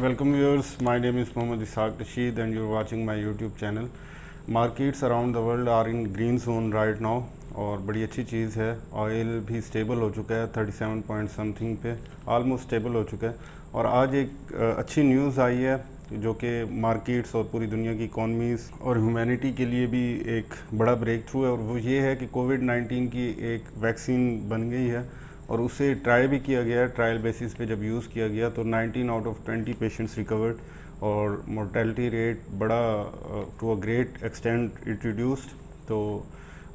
Welcome viewers, my name is Mohammad Ishaq Rashid and you are watching my YouTube channel. Markets around the world are in green zone right now और बड़ी अच्छी चीज़ है. Oil भी stable हो चुका है 37 point something पे, almost stable हो चुका है. और आज एक अच्छी न्यूज़ आई है जो कि मार्केट्स और पूरी दुनिया की इकॉनमीज़ और ह्यूमैनिटी के लिए भी एक बड़ा ब्रेक थ्रू है, और वो ये है कि कोविड-19 की एक वैक्सीन बन गई है और उसे ट्राई भी किया गया. ट्रायल बेसिस पे जब यूज़ किया गया तो 19 आउट ऑफ 20 पेशेंट्स रिकवर्ड और मोर्टेलिटी रेट बड़ा to a great extent it reduced. तो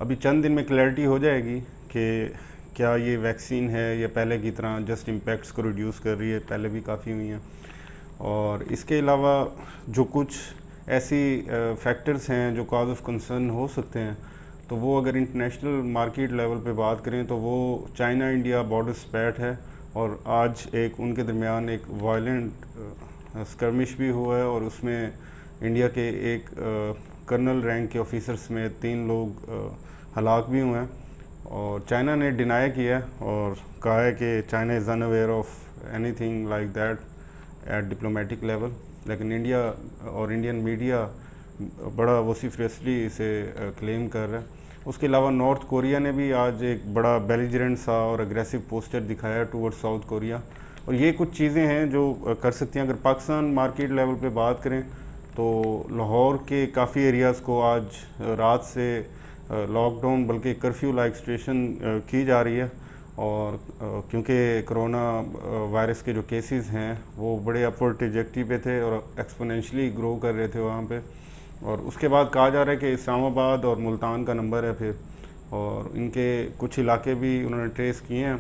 अभी चंद दिन में क्लैरिटी हो जाएगी कि क्या ये वैक्सीन है या पहले की तरह जस्ट इम्पैक्ट्स को रिड्यूस कर रही है. पहले भी काफ़ी हुई हैं. और इसके अलावा जो कुछ ऐसी फैक्टर्स हैं जो कॉज ऑफ कंसर्न हो सकते हैं, तो वो अगर इंटरनेशनल मार्केट लेवल पे बात करें तो वो चाइना इंडिया बॉर्डर स्पैट है. और आज एक उनके दरमियान एक वायलेंट स्कर्मिश भी हुआ है और उसमें इंडिया के एक कर्नल रैंक के ऑफिसर्स में 3 लोग हलाक भी हुए हैं. और चाइना ने डिनाई किया और कहा है कि China is unaware of anything like that at diplomatic level. लेकिन इंडिया और इंडियन मीडिया बड़ा वोसिफियसली इसे क्लेम कर रहा है. उसके अलावा नॉर्थ कोरिया ने भी आज एक बड़ा बेलिजरेंट सा और अग्रेसिव पोस्टर दिखाया टूवर्ड्स साउथ कोरिया. और ये कुछ चीज़ें हैं जो कर सकती हैं. अगर पाकिस्तान मार्केट लेवल पे बात करें तो लाहौर के काफ़ी एरियाज़ को आज रात से लॉकडाउन बल्कि कर्फ्यू लाइक सिचुएशन की जा रही है. और क्योंकि कोरोना वायरस के जो केसेस हैं वो बड़े अपवर्ड ट्रैजेक्टरी पे थे और एक्सपोनेंशियली ग्रो कर रहे थे वहाँ पे. और उसके बाद कहा जा रहा है कि इस्लामाबाद और मुल्तान का नंबर है फिर, और इनके कुछ इलाके भी उन्होंने ट्रेस किए हैं,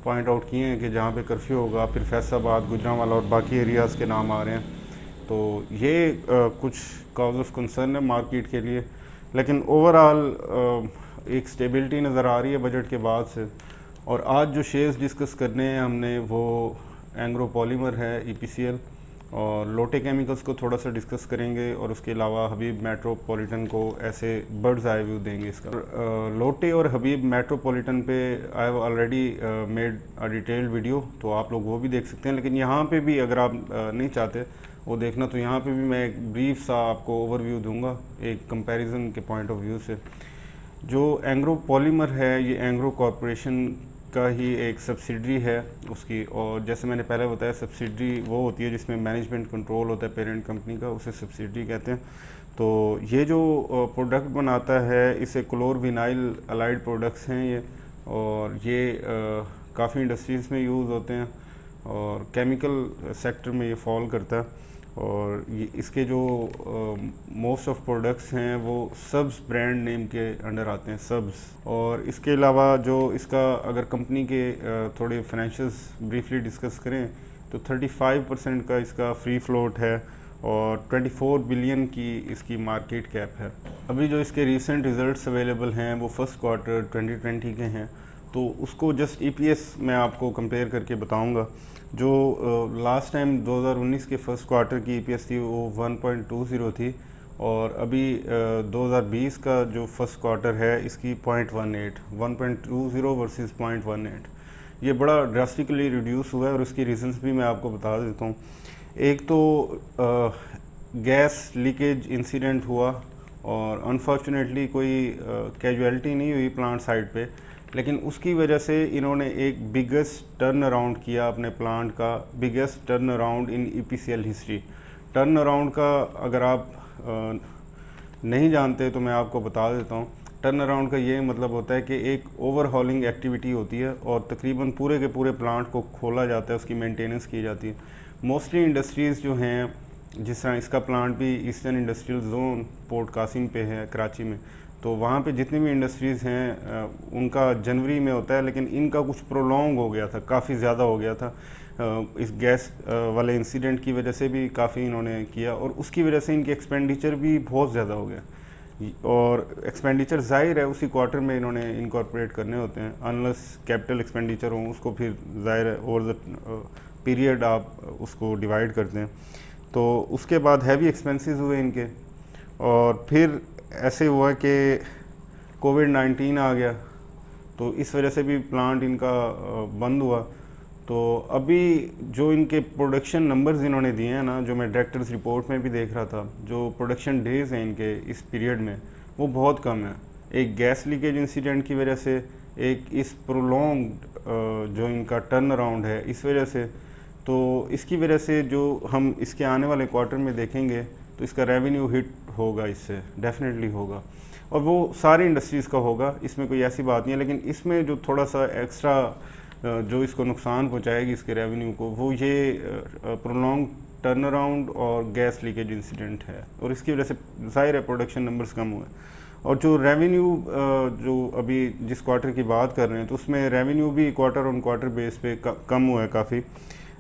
पॉइंट आउट किए हैं कि जहाँ पे कर्फ्यू होगा. फिर फैसलाबाद, गुजरांवाला और बाकी एरियाज़ के नाम आ रहे हैं. तो ये कुछ कॉज ऑफ कंसर्न है मार्केट के लिए. लेकिन ओवरऑल एक स्टेबिलिटी नज़र आ रही है बजट के बाद से. और आज जो शेयर्स डिस्कस करने हैं हमने वो एंग्रो पॉलीमर है EPCL, और लोटे केमिकल्स को थोड़ा सा डिस्कस करेंगे, और उसके अलावा हबीब मेट्रोपॉलिटन को ऐसे बर्ड्स आई व्यू देंगे इसका. लोटे और हबीब मेट्रोपॉलिटन पे I have already made a detailed video, तो आप लोग वो भी देख सकते हैं. लेकिन यहाँ पे भी अगर आप नहीं चाहते वो देखना तो यहाँ पे भी मैं एक ब्रीफ सा आपको ओवरव्यू दूंगा एक कंपैरिजन के पॉइंट ऑफ व्यू से. जो एंग्रो पॉलीमर है ये एंग्रो कॉरपोरेशन का ही एक सब्सिडरी है उसकी. और जैसे मैंने पहले बताया सब्सिडरी वो होती है जिसमें मैनेजमेंट कंट्रोल होता है पेरेंट कंपनी का, उसे सब्सिडरी कहते हैं. तो ये जो प्रोडक्ट बनाता है इसे क्लोरविनाइल अलाइड प्रोडक्ट्स हैं ये, और ये काफ़ी इंडस्ट्रीज़ में यूज़ होते हैं और केमिकल सेक्टर में ये फॉल करता है. और ये इसके जो मोस्ट ऑफ प्रोडक्ट्स हैं वो सब्स ब्रांड नेम के अंडर आते हैं, सब्स. और इसके अलावा जो इसका अगर कंपनी के थोड़े फाइनेंशियल्स ब्रीफली डिस्कस करें तो 35% का इसका फ्री फ्लोट है और 24 बिलियन की इसकी मार्केट कैप है. अभी जो इसके रीसेंट रिजल्ट्स अवेलेबल हैं वो फर्स्ट क्वार्टर 2020 के हैं, तो उसको जस्ट EPS मैं आपको कंपेयर करके बताऊंगा. जो लास्ट टाइम 2019 के फर्स्ट क्वार्टर की EPS थी वो 1.20 थी, और अभी 2020 का जो फर्स्ट क्वार्टर है इसकी 0.18, 1.20 वर्सेस 0.18. ये बड़ा ड्रास्टिकली रिड्यूस हुआ है और उसकी रीजंस भी मैं आपको बता देता हूँ. एक तो गैस लीकेज इंसिडेंट हुआ और अनफॉर्चुनेटली कोई कैजुअलिटी नहीं हुई प्लांट साइड पे, लेकिन उसकी वजह से इन्होंने एक बिगेस्ट टर्न अराउंड किया अपने प्लांट का, biggest turn around in EPCL history. Turn around का अगर आप नहीं जानते तो मैं आपको बता देता हूँ. टर्न अराउंड का ये मतलब होता है कि एक ओवरहॉलिंग एक्टिविटी होती है और तकरीबन पूरे के पूरे प्लांट को खोला जाता है, उसकी मेंटेनेंस की जाती है. मोस्टली इंडस्ट्रीज़ जो हैं, जिस तरह इसका प्लांट भी eastern industrial zone port Qasim पे है कराची में, तो वहाँ पे जितनी भी इंडस्ट्रीज़ हैं उनका जनवरी में होता है, लेकिन इनका कुछ प्रोलॉन्ग हो गया था, काफ़ी ज़्यादा हो गया था. इस गैस वाले इंसिडेंट की वजह से भी काफ़ी इन्होंने किया और उसकी वजह से इनकी एक्सपेंडिचर भी बहुत ज़्यादा हो गया. और एक्सपेंडिचर ज़ाहिर है उसी क्वार्टर में इन्होंने इनकॉर्पोरेट करने होते हैं, अनलेस कैपिटल एक्सपेंडिचर हो उसको फिर ज़ाहिर है ओवर द पीरियड आप उसको डिवाइड करते हैं. तो उसके बाद हैवी एक्सपेंसेस हुए इनके, और फिर ऐसे हुआ कि कोविड-19 आ गया तो इस वजह से भी प्लांट इनका बंद हुआ. तो अभी जो इनके प्रोडक्शन नंबर्स इन्होंने दिए हैं ना, जो मैं डायरेक्टर्स रिपोर्ट में भी देख रहा था, जो प्रोडक्शन डेज़ हैं इनके इस पीरियड में वो बहुत कम है। एक गैस लीकेज इंसिडेंट की वजह से, एक इस प्रोलॉन्ग्ड जो इनका टर्न अराउंड है इस वजह से, तो इसकी वजह से जो हम इसके आने वाले क्वार्टर में देखेंगे तो इसका रेवेन्यू हिट होगा, इससे डेफिनेटली होगा, और वो सारी इंडस्ट्रीज़ का होगा, इसमें कोई ऐसी बात नहीं है। लेकिन इसमें जो थोड़ा सा एक्स्ट्रा जो इसको नुकसान पहुंचाएगी इसके रेवेन्यू को, वो ये प्रोलॉन्ग टर्न अराउंड और गैस लीकेज इंसिडेंट है, और इसकी वजह से ज़ाहिर है प्रोडक्शन नंबर्स कम हुए। और जो रेवेन्यू जो अभी जिस क्वार्टर की बात कर रहे हैं तो उसमें रेवेन्यू भी क्वार्टर ऑन क्वार्टर बेस पे कम हुआ है काफ़ी।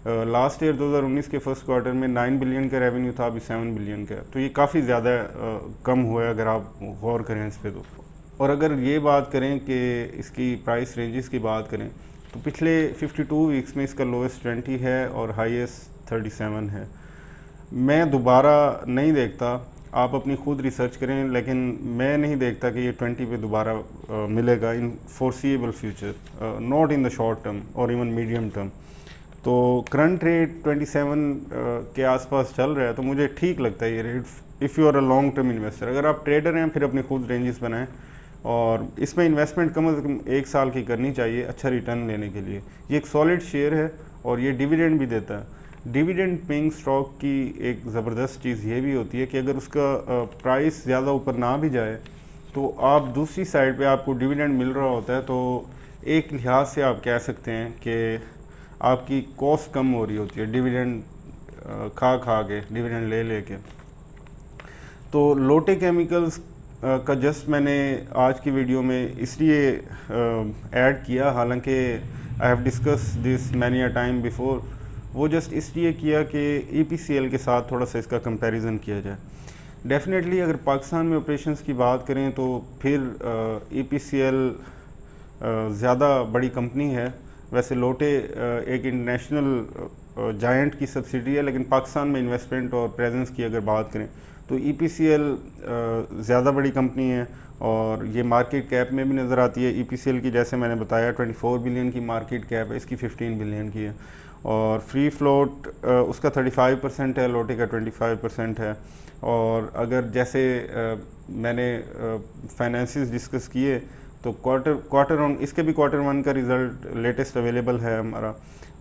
लास्ट ईयर 2019 के फर्स्ट क्वार्टर में 9 बिलियन का रेवेन्यू था, अभी 7 बिलियन का, तो ये काफ़ी ज़्यादा कम हुआ है अगर आप गौर करें इस पर तो। और अगर ये बात करें कि इसकी प्राइस रेंजेस की बात करें तो पिछले 52 वीक्स में इसका लोएस्ट 20 है और हाईएस्ट 37 है। मैं दोबारा नहीं देखता, आप अपनी खुद रिसर्च करें, लेकिन मैं नहीं देखता कि ये 20 पे दोबारा मिलेगा in foreseeable future, not in the short term और इवन मीडियम टर्म। तो करंट रेट 27 के आसपास चल रहा है, तो मुझे ठीक लगता है ये rate if you are a long term investor. अगर आप ट्रेडर हैं फिर अपनी खुद रेंजेस बनाएं, और इसमें इन्वेस्टमेंट कम से कम 1 साल की करनी चाहिए अच्छा रिटर्न लेने के लिए। ये एक सॉलिड शेयर है और ये डिविडेंड भी देता है। डिविडेंड पेइंग स्टॉक की एक ज़बरदस्त चीज़ ये भी होती है कि अगर उसका प्राइस ज़्यादा ऊपर ना भी जाए तो आप दूसरी साइड पे आपको डिविडेंड मिल रहा होता है, तो एक लिहाज से आप कह सकते हैं कि आपकी कॉस्ट कम हो रही होती है डिविडेंड खा के, डिविडेंड ले के। तो लोटे केमिकल्स का जस्ट मैंने आज की वीडियो में इसलिए ऐड किया, हालांकि I have discuss this many a time before, वो जस्ट इसलिए किया कि EPCL के साथ थोड़ा सा इसका कंपैरिजन किया जाए। डेफिनेटली अगर पाकिस्तान में ऑपरेशंस की बात करें तो फिर EPCL ज़्यादा बड़ी कंपनी है। वैसे लोटे एक इंटरनेशनल जायंट की सब्सिडी है, लेकिन पाकिस्तान में इन्वेस्टमेंट और प्रेजेंस की अगर बात करें तो EPCL ज़्यादा बड़ी कंपनी है और ये मार्केट कैप में भी नज़र आती है। EPCL की जैसे मैंने बताया 24 बिलियन की मार्केट कैप है, इसकी 15 बिलियन की है, और फ्री फ्लोट उसका 35% है, लोटे का 25% है। और अगर जैसे मैंने फाइनेंसिस डिस्कस किए तो क्वार्टर ऑन इसके भी Q1 का रिज़ल्ट लेटेस्ट अवेलेबल है हमारा,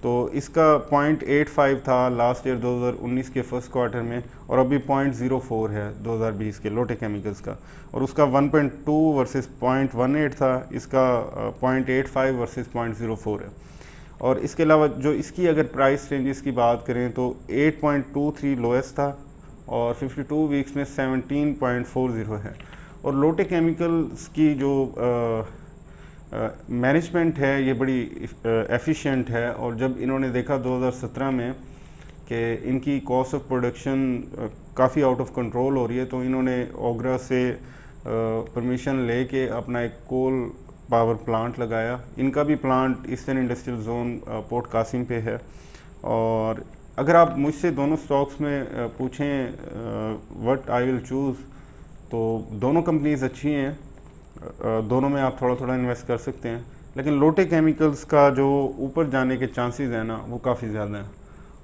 तो इसका 0.85 था लास्ट ईयर 2019 के फर्स्ट क्वार्टर में, और अभी 0.04 है 2020 के लोटे केमिकल्स का, और उसका 1.2 वर्सेस 0.18 था, इसका 0.85 वर्सेस 0.04 है। और इसके अलावा जो इसकी अगर प्राइस रेंजेस की बात करें तो 8.23 लोएस्ट था और 52 वीक्स में 17.40 है। और लोटे केमिकल्स की जो मैनेजमेंट है ये बड़ी एफिशिएंट है, और जब इन्होंने देखा 2017 में कि इनकी कॉस्ट ऑफ प्रोडक्शन काफ़ी आउट ऑफ कंट्रोल हो रही है, तो इन्होंने ओगरा से परमिशन लेके अपना एक कोल पावर प्लांट लगाया। इनका भी plant eastern industrial zone port Qasim पे है। और अगर आप मुझसे दोनों स्टॉक्स में पूछें व्हाट आई विल चूज़, तो दोनों कंपनीज अच्छी हैं, दोनों में आप थोड़ा थोड़ा इन्वेस्ट कर सकते हैं, लेकिन लोटे केमिकल्स का जो ऊपर जाने के चांसेस हैं ना वो काफ़ी ज़्यादा हैं,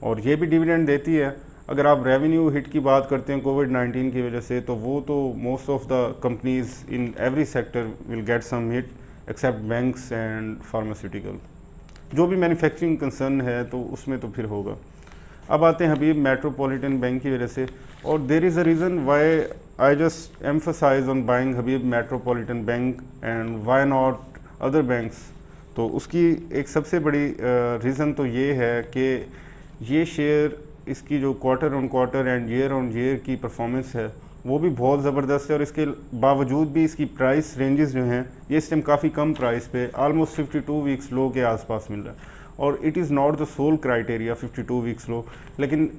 और ये भी डिविडेंड देती है। अगर आप रेवेन्यू हिट की बात करते हैं कोविड-19 की वजह से, तो वो तो most of the companies in every sector will get some hit except banks and pharmaceutical. जो भी मैन्युफैक्चरिंग कंसर्न है तो उसमें तो फिर होगा। अब आते हैं हबीब मेट्रोपॉलिटन बैंक की वजह से, और there is a reason why I just emphasize on buying Habib metropolitan Bank and why not other banks. तो उसकी एक सबसे बड़ी रीज़न तो ये है कि ये शेयर इसकी जो quarter on quarter and year on year की परफॉर्मेंस है वो भी बहुत ज़बरदस्त है, और इसके बावजूद भी इसकी प्राइस रेंजेस जो हैं ये इस टाइम काफ़ी कम प्राइस पे ऑलमोस्ट 52 वीक्स लो के आसपास मिल रहा है। और it is not the sole criteria 52 weeks low, लेकिन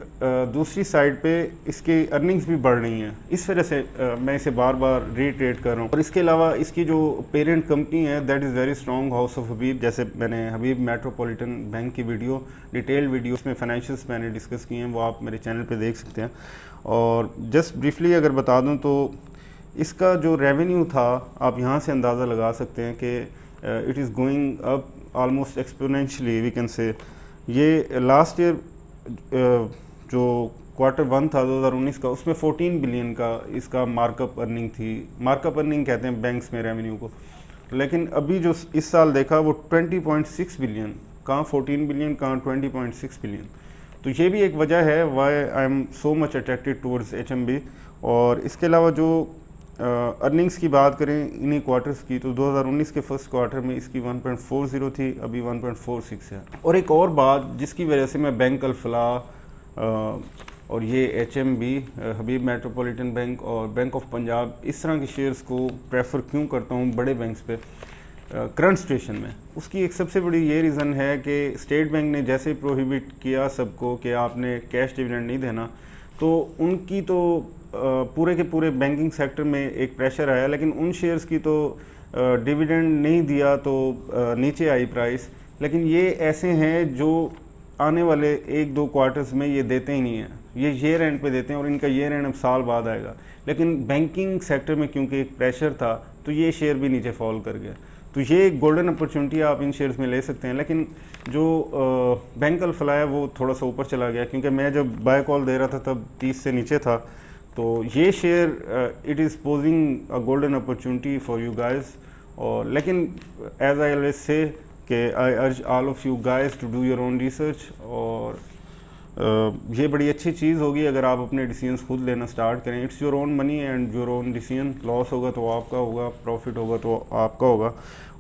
दूसरी साइड पे इसके अर्निंग्स भी बढ़ रही हैं, इस वजह से मैं इसे बार बार रीट्रेड कर रहा हूँ। और इसके अलावा इसकी जो पेरेंट कंपनी है that is very strong house of Habib, जैसे मैंने हबीब मेट्रोपॉलिटन बैंक की वीडियो डिटेल्ड वीडियो उसमें फाइनेंशियल्स मैंने डिस्कस किए हैं, वो आप मेरे चैनल पर देख सकते हैं। और जस्ट ब्रीफली अगर बता दूँ तो इसका जो रेवेन्यू था आप यहाँ से अंदाज़ा लगा सकते हैं कि it is going up almost exponentially we can say, ये लास्ट ईयर जो Q1 था 2019 का, उसमें 14 बिलियन का इसका मार्कअप अर्निंग थी। मार्कअप अर्निंग कहते हैं बैंक्स में रेवेन्यू को। लेकिन अभी जो इस साल देखा वो 20.6 बिलियन, कहाँ 14 बिलियन, कहाँ 20.6 बिलियन। तो ये भी एक वजह है why I am so much attracted towards HMB। और इसके अलावा जो अर्निंग्स की बात करें इन्हीं क्वार्टर्स की, तो 2019 के फर्स्ट क्वार्टर में इसकी 1.40 थी, अभी 1.46 है। और एक और बात जिसकी वजह से मैं बैंक अल-फलाह और ये HMB, हबीब मेट्रोपॉलिटन बैंक और बैंक ऑफ पंजाब, इस तरह के शेयर्स को प्रेफर क्यों करता हूँ बड़े बैंक्स पे करंट सिचुएशन में, उसकी एक सबसे बड़ी ये रीज़न है कि स्टेट बैंक ने जैसे प्रोहिबिट किया सबको कि आपने कैश डिविडेंड नहीं देना, तो उनकी तो पूरे के पूरे बैंकिंग सेक्टर में एक प्रेशर आया, लेकिन उन शेयर्स की तो डिविडेंड नहीं दिया तो नीचे आई प्राइस। लेकिन ये ऐसे हैं जो आने वाले 1-2 क्वार्टर्स में ये देते ही नहीं हैं, ये ईयर एंड पे देते हैं और इनका ईयर एंड अब साल बाद आएगा। लेकिन बैंकिंग सेक्टर में क्योंकि एक प्रेशर था तो ये शेयर भी नीचे फॉल कर गया। तो ये एक गोल्डन अपॉर्चुनिटी आप इन शेयर्स में ले सकते हैं। लेकिन जो बैंक अल-फलाह है वो थोड़ा सा ऊपर चला गया, क्योंकि मैं जब बाय कॉल दे रहा था तब 30 से नीचे था। तो ये share it is posing a golden opportunity for you guys. और लेकिन एज आई ऑलवेज से कि I urge all of you guys to do your own research. और ये बड़ी अच्छी चीज़ होगी अगर आप अपने डिसीजंस खुद लेना स्टार्ट करें। It's your own money and your own decision. Loss होगा तो आपका होगा, प्रॉफिट होगा तो आपका होगा।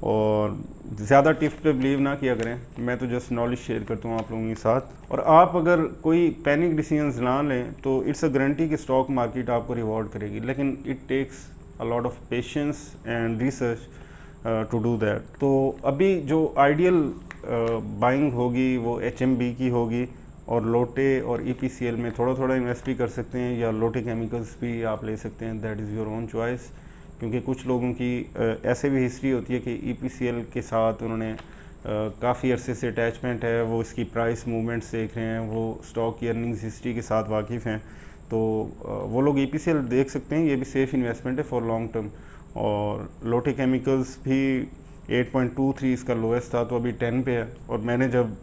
और ज़्यादा टिप्स पे बिलीव ना किया करें, मैं तो जस्ट नॉलेज शेयर करता हूँ आप लोगों के साथ। और आप अगर कोई पैनिक डिसीजंस ना लें तो इट्स अ गारंटी कि स्टॉक मार्केट आपको रिवॉर्ड करेगी, लेकिन it takes a lot of patience and research to do that. तो अभी जो आइडियल बाइंग होगी वो HMB की होगी, और लोटे और EPCL में थोड़ा थोड़ा इन्वेस्ट भी कर सकते हैं, या लोटे केमिकल्स भी आप ले सकते हैं, that is your own choice. क्योंकि कुछ लोगों की ऐसे भी हिस्ट्री होती है कि EPCL के साथ उन्होंने काफ़ी अरसे से अटैचमेंट है, वो इसकी प्राइस मूवमेंट्स देख रहे हैं, वो स्टॉक की अर्निंग्स हिस्ट्री के साथ वाकिफ़ हैं, तो वो लोग EPCL देख सकते हैं। ये भी सेफ़ इन्वेस्टमेंट है फॉर लॉन्ग टर्म। और लोटे केमिकल्स भी 8.23 इसका लोएस्ट था, तो अभी 10 पे है। और मैंने जब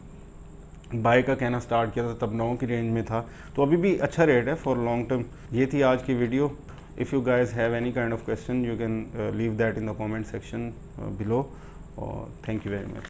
बाय का कहना स्टार्ट किया था तब 9 की रेंज में था, तो अभी भी अच्छा रेट है फॉर लॉन्ग टर्म। ये थी आज की video. If you guys have any kind of question you can leave that in the comment section below. और थैंक यू वेरी मच।